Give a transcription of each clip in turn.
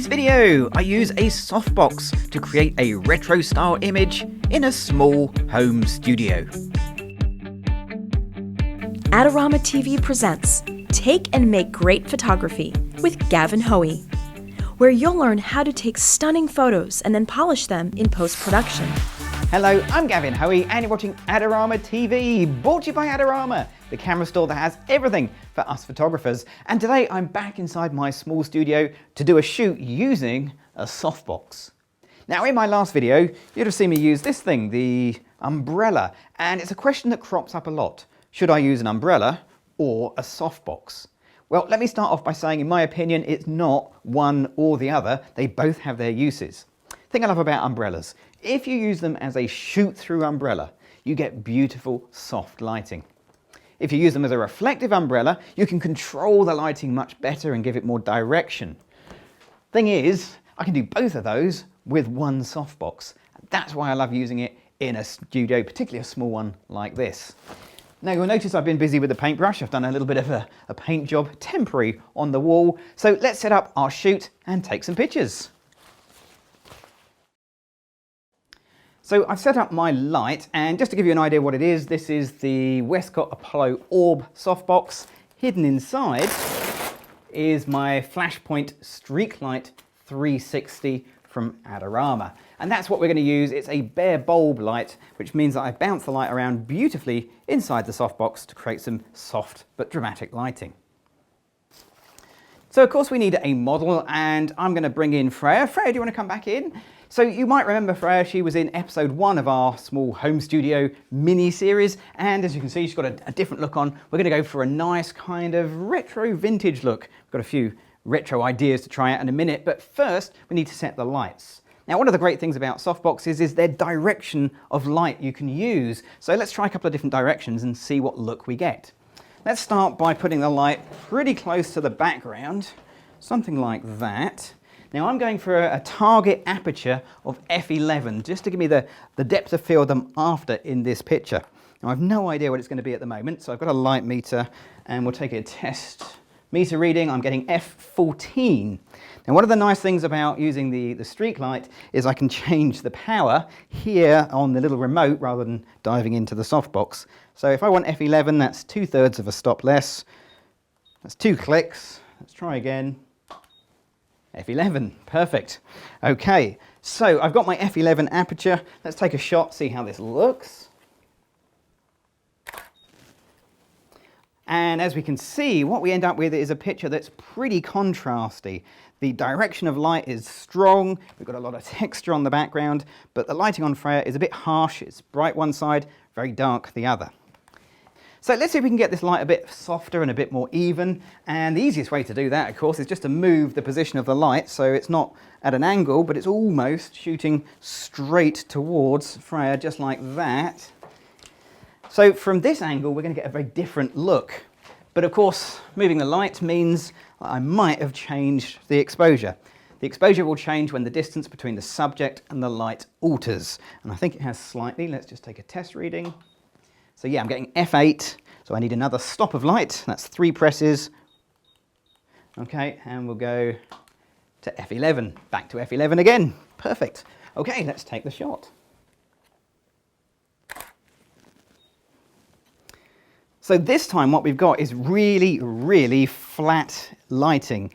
today's video, I use a softbox to create a retro style image in a small home studio. Adorama TV presents Take and Make Great Photography with Gavin Hoey, where you'll learn how to take stunning photos and then polish them in post-production. Hello, I'm Gavin Hoey and you're watching Adorama TV, brought to you by Adorama, the camera store that has everything for us photographers. And today I'm back inside my small studio to do a shoot using a softbox. Now in my last video, you'd have seen me use this thing, the umbrella, and it's a question that crops up a lot. Should I use an umbrella or a softbox? Well, let me start off by saying, in my opinion, it's not one or the other. They both have their uses. The thing I love about umbrellas, if you use them as a shoot-through umbrella, you get beautiful, soft lighting. If you use them as a reflective umbrella, you can control the lighting much better and give it more direction. Thing is, I can do both of those with one softbox. That's why I love using it in a studio, particularly a small one like this. Now you'll notice I've been busy with the paintbrush. I've done a little bit of a paint job, temporary, on the wall. So let's set up our shoot and take some pictures. So I've set up my light, and just to give you an idea what it is, this is the Westcott Apollo Orb softbox. Hidden inside is my Flashpoint Streaklight 360 from Adorama. And that's what we're going to use. It's a bare bulb light, which means that I bounce the light around beautifully inside the softbox to create some soft but dramatic lighting. So of course we need a model, and I'm going to bring in Freya. Freya, do you want to come back in? So you might remember Freya, she was in episode 1 of our small home studio mini-series, and as you can see, she's got a different look on. We're going to go for a nice kind of retro vintage look. We've got a few retro ideas to try out in a minute, but first we need to set the lights. Now, one of the great things about softboxes is their direction of light you can use. So let's try a couple of different directions and see what look we get. Let's start by putting the light pretty close to the background, something like that. Now I'm going for a target aperture of f11, just to give me the depth of field I'm after in this picture. Now I've no idea what it's going to be at the moment, so I've got a light meter and we'll take a test meter reading. I'm getting f14. Now one of the nice things about using the streak light is I can change the power here on the little remote rather than diving into the softbox. So if I want f11, that's 2/3 of a stop less. That's 2 clicks. Let's try again. f11, perfect. Okay, so I've got my f11 aperture. Let's take a shot, see how this looks. And as we can see, what we end up with is a picture that's pretty contrasty. The direction of light is strong, we've got a lot of texture on the background, but the lighting on Freya is a bit harsh. It's bright one side, very dark the other. So let's see if we can get this light a bit softer and a bit more even. And the easiest way to do that, of course, is just to move the position of the light so it's not at an angle, but it's almost shooting straight towards Freya, just like that. So from this angle, we're going to get a very different look. But of course, moving the light means I might have changed the exposure. The exposure will change when the distance between the subject and the light alters. And I think it has slightly. Let's just take a test reading. So yeah, I'm getting f8, so I need another stop of light. That's 3 presses. Okay, and we'll go to f11. Back to f11 again. Perfect. Okay, let's take the shot. So this time what we've got is really, really flat lighting.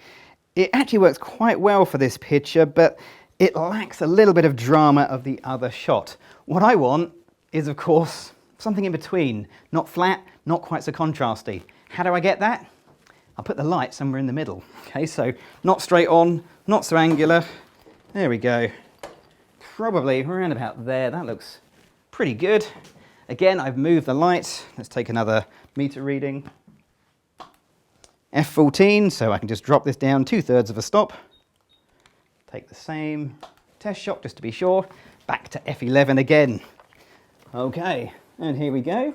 It actually works quite well for this picture, but it lacks a little bit of drama of the other shot. What I want is, of course, something in between. Not flat, not quite so contrasty. How do I get that? I'll put the light somewhere in the middle. Okay, so not straight on, not so angular. There we go. Probably around about there. That looks pretty good. Again, I've moved the light. Let's take another meter reading. f14, so I can just drop this down 2/3 of a stop. Take the same test shot just to be sure. Back to f11 again. Okay, and here we go.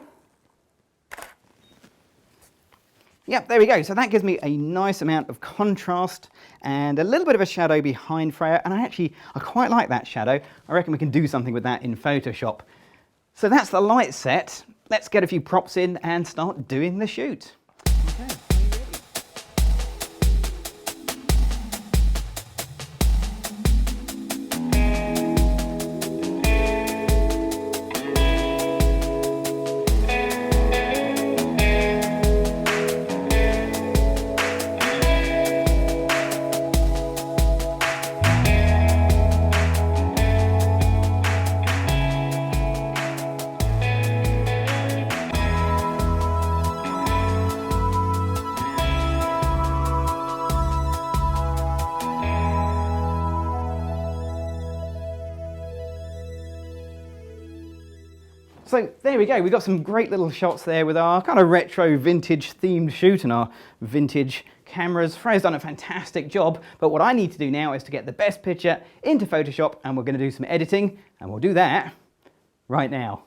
Yep, there we go. So that gives me a nice amount of contrast and a little bit of a shadow behind Freya. And I quite like that shadow. I reckon we can do something with that in Photoshop. So that's the light set. Let's get a few props in and start doing the shoot. Okay. So there we go, we've got some great little shots there with our kind of retro vintage themed shoot and our vintage cameras. Freya's done a fantastic job, but what I need to do now is to get the best picture into Photoshop, and we're going to do some editing, and we'll do that right now.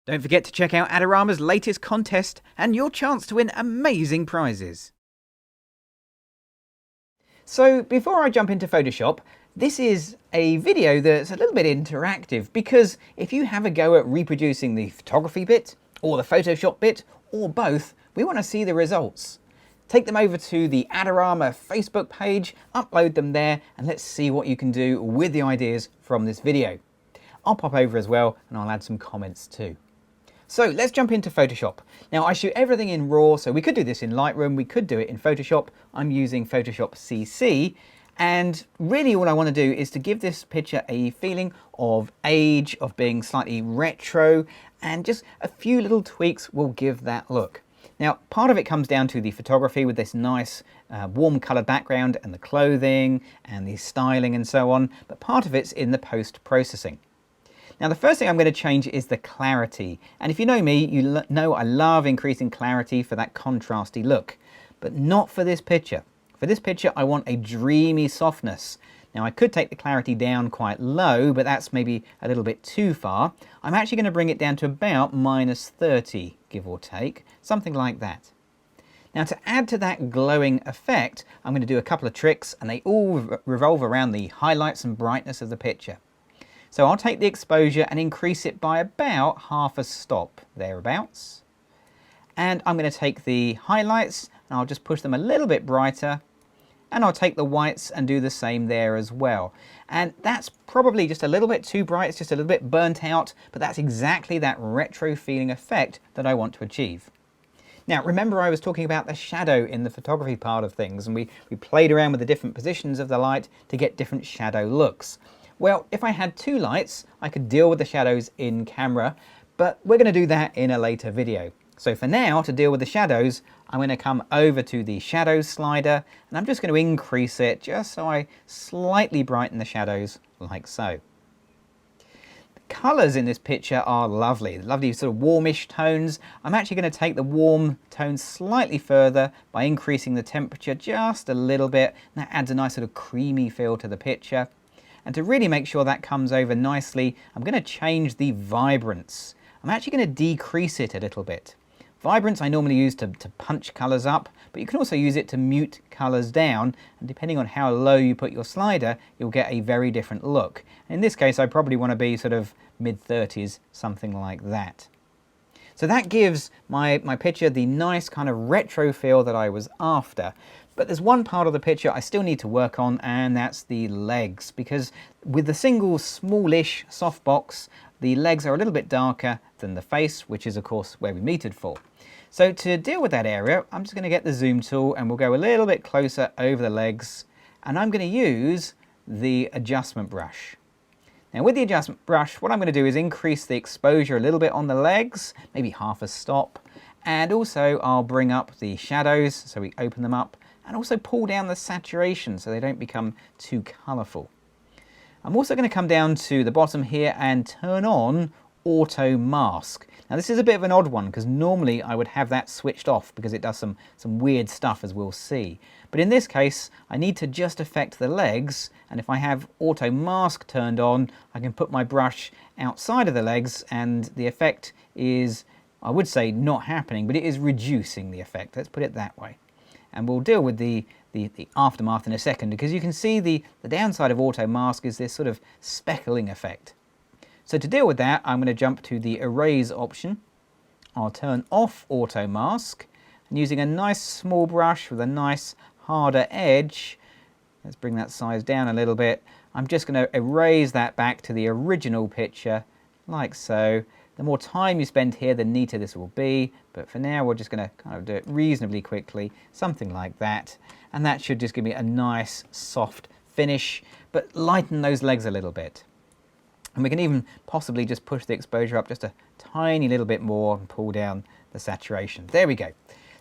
Don't forget to check out Adorama's latest contest and your chance to win amazing prizes. So before I jump into Photoshop, this is a video that's a little bit interactive, because if you have a go at reproducing the photography bit or the Photoshop bit or both, we want to see the results. Take them over to the Adorama Facebook page, upload them there, and let's see what you can do with the ideas from this video. I'll pop over as well and I'll add some comments too. So let's jump into Photoshop. Now I shoot everything in RAW, so we could do this in Lightroom, we could do it in Photoshop. I'm using Photoshop CC, and really all I want to do is to give this picture a feeling of age, of being slightly retro, and just a few little tweaks will give that look. Now part of it comes down to the photography with this nice warm coloured background and the clothing and the styling and so on, but part of it's in the post-processing. Now the first thing I'm going to change is the clarity, and if you know me, you know I love increasing clarity for that contrasty look, but not for this picture. For this picture I want a dreamy softness. Now I could take the clarity down quite low, but that's maybe a little bit too far. I'm actually going to bring it down to about -30, give or take, something like that. Now to add to that glowing effect, I'm going to do a couple of tricks, and they all revolve around the highlights and brightness of the picture. So I'll take the exposure and increase it by about half a stop, thereabouts. And I'm going to take the highlights and I'll just push them a little bit brighter, and I'll take the whites and do the same there as well. And that's probably just a little bit too bright, it's just a little bit burnt out, but that's exactly that retro feeling effect that I want to achieve. Now remember I was talking about the shadow in the photography part of things, and we played around with the different positions of the light to get different shadow looks. Well, if I had two lights, I could deal with the shadows in camera, but we're going to do that in a later video. So for now, to deal with the shadows, I'm going to come over to the shadows slider, and I'm just going to increase it just so I slightly brighten the shadows like so. The colours in this picture are lovely sort of warmish tones. I'm actually going to take the warm tones slightly further by increasing the temperature just a little bit, and that adds a nice sort of creamy feel to the picture. And to really make sure that comes over nicely, I'm going to change the vibrance. I'm actually going to decrease it a little bit. Vibrance I normally use to punch colours up, but you can also use it to mute colours down, and depending on how low you put your slider, you'll get a very different look. In this case, I probably want to be sort of mid-30s, something like that. So that gives my picture the nice kind of retro feel that I was after. But there's one part of the picture I still need to work on, and that's the legs, because with the single smallish softbox, the legs are a little bit darker than the face, which is of course where we metered for. So to deal with that area, I'm just going to get the zoom tool and we'll go a little bit closer over the legs, and I'm going to use the adjustment brush. Now with the adjustment brush, what I'm going to do is increase the exposure a little bit on the legs, maybe half a stop, and also I'll bring up the shadows, so we open them up, and also pull down the saturation so they don't become too colourful. I'm also going to come down to the bottom here and turn on auto mask. Now this is a bit of an odd one because normally I would have that switched off because it does some weird stuff, as we'll see. But in this case I need to just affect the legs, and if I have auto mask turned on, I can put my brush outside of the legs and the effect is, I would say, not happening, but it is reducing the effect. Let's put it that way. And we'll deal with the aftermath in a second, because you can see the downside of auto mask is this sort of speckling effect. So to deal with that, I'm going to jump to the erase option. I'll turn off auto mask, and using a nice small brush with a nice harder edge, let's bring that size down a little bit, I'm just going to erase that back to the original picture like so. The more time you spend here, the neater this will be, but for now we're just going to kind of do it reasonably quickly, something like that, and that should just give me a nice soft finish, but lighten those legs a little bit. And we can even possibly just push the exposure up just a tiny little bit more and pull down the saturation. There we go.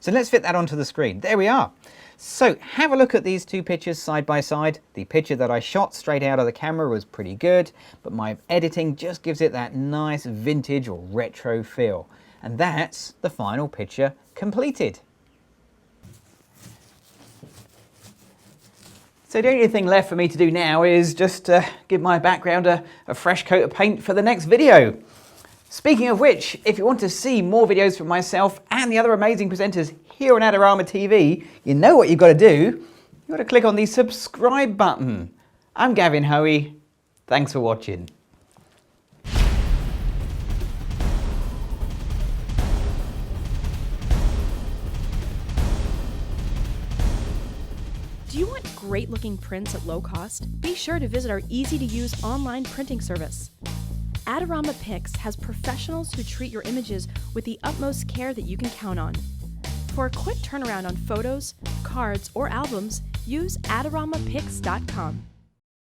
So let's fit that onto the screen. There we are. So have a look at these two pictures side by side. The picture that I shot straight out of the camera was pretty good, but my editing just gives it that nice vintage or retro feel. And that's the final picture completed. So the only thing left for me to do now is just give my background a fresh coat of paint for the next video. Speaking of which, if you want to see more videos from myself and the other amazing presenters here on Adorama TV, you know what you've got to do. You've got to click on the subscribe button. I'm Gavin Hoey. Thanks for watching. Do you want great looking prints at low cost? Be sure to visit our easy to use online printing service. Adorama Pix has professionals who treat your images with the utmost care that you can count on. For a quick turnaround on photos, cards, or albums, use AdoramaPix.com.